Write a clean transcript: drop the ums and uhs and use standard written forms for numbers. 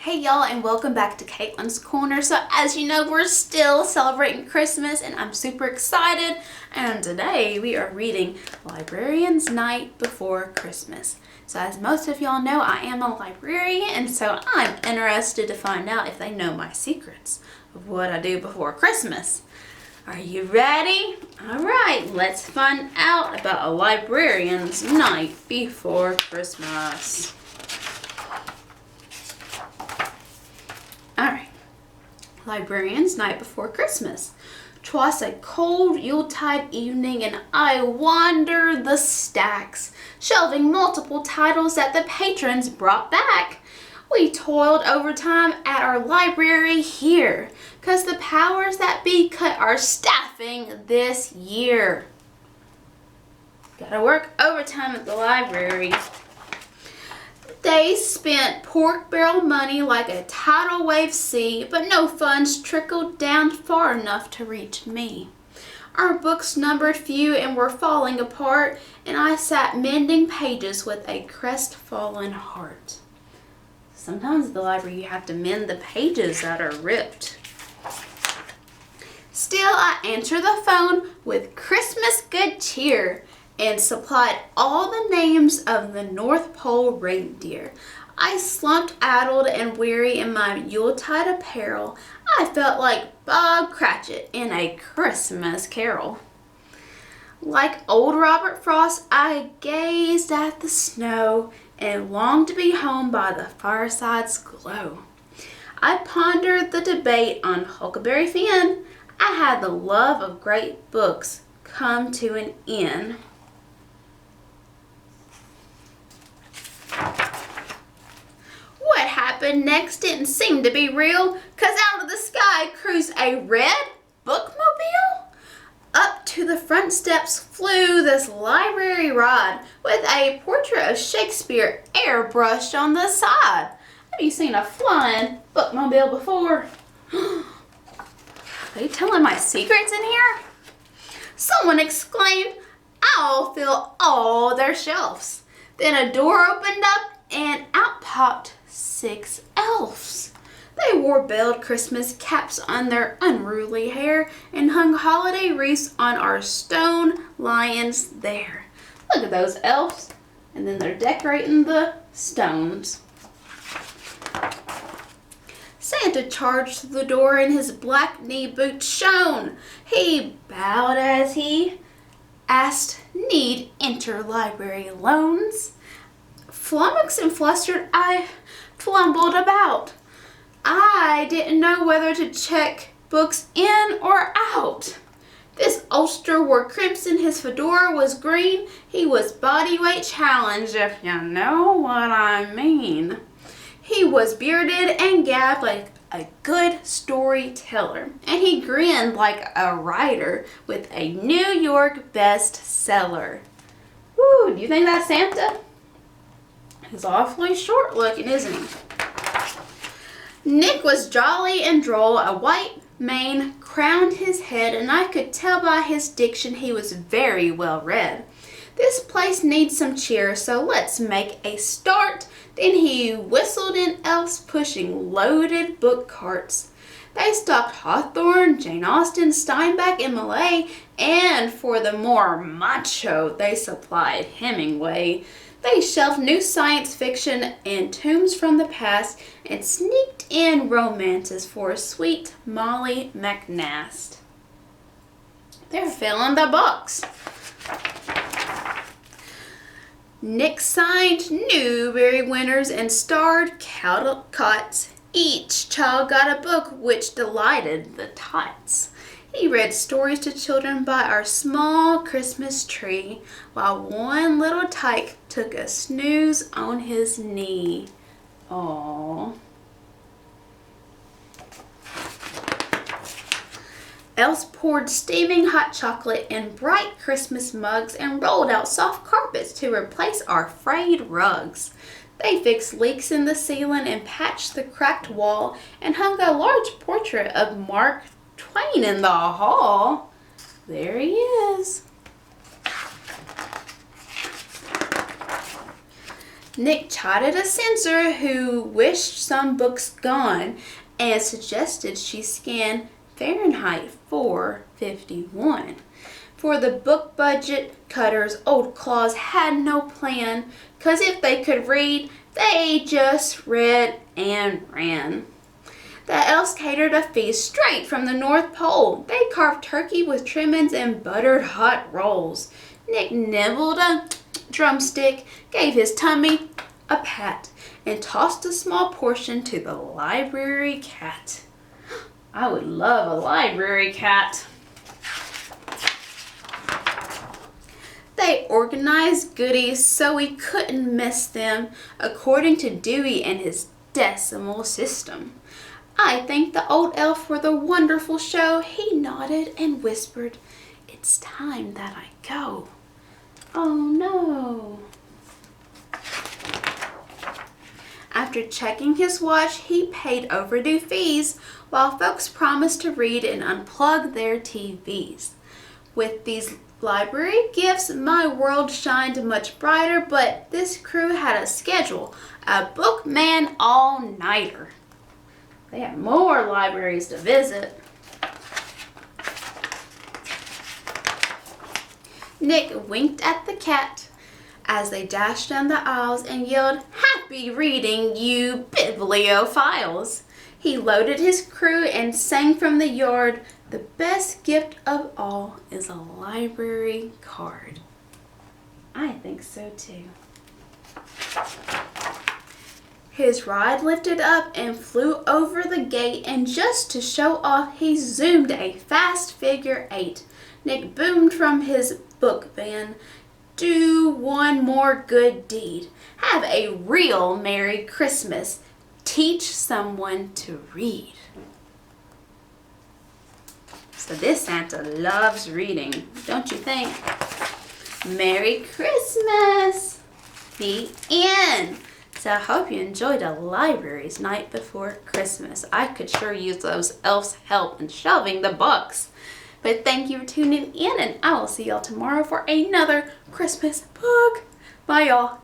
Hey y'all, and welcome back to Caitlyn's Corner. So as you know, we're still celebrating Christmas and I'm super excited. And today we are reading Librarian's Night Before Christmas. So as most of y'all know, I am a librarian, and so I'm interested to find out if they know my secrets of what I do before Christmas. Are you ready? All right, let's find out about a librarian's night before Christmas. Alright, Librarian's Night Before Christmas. 'Twas a cold Yuletide evening, and I wandered the stacks, shelving multiple titles that the patrons brought back. We toiled overtime at our library here, 'cause the powers that be cut our staffing this year. Gotta work overtime at the library. They spent pork barrel money like a tidal wave sea, but no funds trickled down far enough to reach me. Our books numbered few and were falling apart, and I sat mending pages with a crestfallen heart. Sometimes at the library you have to mend the pages that are ripped. Still, I answered the phone with Christmas good cheer and supplied all the names of the North Pole reindeer. I slumped addled and weary in my Yuletide apparel. I felt like Bob Cratchit in A Christmas Carol. Like old Robert Frost, I gazed at the snow and longed to be home by the fireside's glow. I pondered the debate on Huckleberry Finn. I had the love of great books come to an end. What happened next didn't seem to be real, 'cause out of the sky cruised a red bookmobile. Up to the front steps flew this library rod with a portrait of Shakespeare airbrushed on the side. Have you seen a flying bookmobile before? Are you telling my secrets in here? Someone exclaimed, "I'll fill all their shelves." Then a door opened up and out popped 6 elves. They wore belled Christmas caps on their unruly hair and hung holiday wreaths on our stone lions there. Look at those elves. And then they're decorating the stones. Santa charged through the door and his black knee boots shone. He bowed as he asked, "Need interlibrary loans?" Flummoxed and flustered, I flumbled about. I didn't know whether to check books in or out. This ulster wore crimson, his fedora was green. He was bodyweight challenged, if you know what I mean. He was bearded and gabbed like a good storyteller, and he grinned like a writer with a New York bestseller. Woo, do you think that's Santa? He's awfully short looking, isn't he? Nick was jolly and droll. A white mane crowned his head, and I could tell by his diction he was very well read. This place needs some cheer, so let's make a start. Then he whistled in elves pushing loaded book carts. They stocked Hawthorne, Jane Austen, Steinbeck, and Millay, and for the more macho, they supplied Hemingway. They shelved new science fiction and tombs from the past and sneaked in romances for sweet Molly McNast. They're filling the books. Nick signed Newbery winners and starred Caldecots. Each child got a book which delighted the tots. He read stories to children by our small Christmas tree, while one little tyke took a snooze on his knee. Aww. Elves poured steaming hot chocolate in bright Christmas mugs and rolled out soft carpets to replace our frayed rugs. They fixed leaks in the ceiling and patched the cracked wall and hung a large portrait of Mark Twain in the hall. There he is. Nick chided a censor who wished some books gone and suggested she scan Fahrenheit 451. For the book budget cutters, old Claus had no plan, 'cause if they could read, they just read and ran. The elves catered a feast straight from the North Pole. They carved turkey with trimmings and buttered hot rolls. Nick nibbled a drumstick, gave his tummy a pat, and tossed a small portion to the library cat. I would love a library cat. They organized goodies so we couldn't miss them, according to Dewey and his decimal system. I thanked the old elf for the wonderful show. He nodded and whispered, "It's time that I go." Oh no. After checking his watch, he paid overdue fees, while folks promised to read and unplug their TVs. With these library gifts, my world shined much brighter, but this crew had a schedule, a bookman all-nighter. They had more libraries to visit. Nick winked at the cat as they dashed down the aisles and yelled, "Happy reading, you bibliophiles!" He loaded his crew and sang from the yard, "The best gift of all is a library card." I think so too. His ride lifted up and flew over the gate, and just to show off, he zoomed a fast figure 8. Nick boomed from his book van, "Do one more good deed. Have a real Merry Christmas. Teach someone to read." So this Santa loves reading, don't you think? Merry Christmas! The end. So I hope you enjoyed a library's night before Christmas. I could sure use those elves' help in shelving the books. But thank you for tuning in, and I will see y'all tomorrow for another Christmas book. Bye, y'all.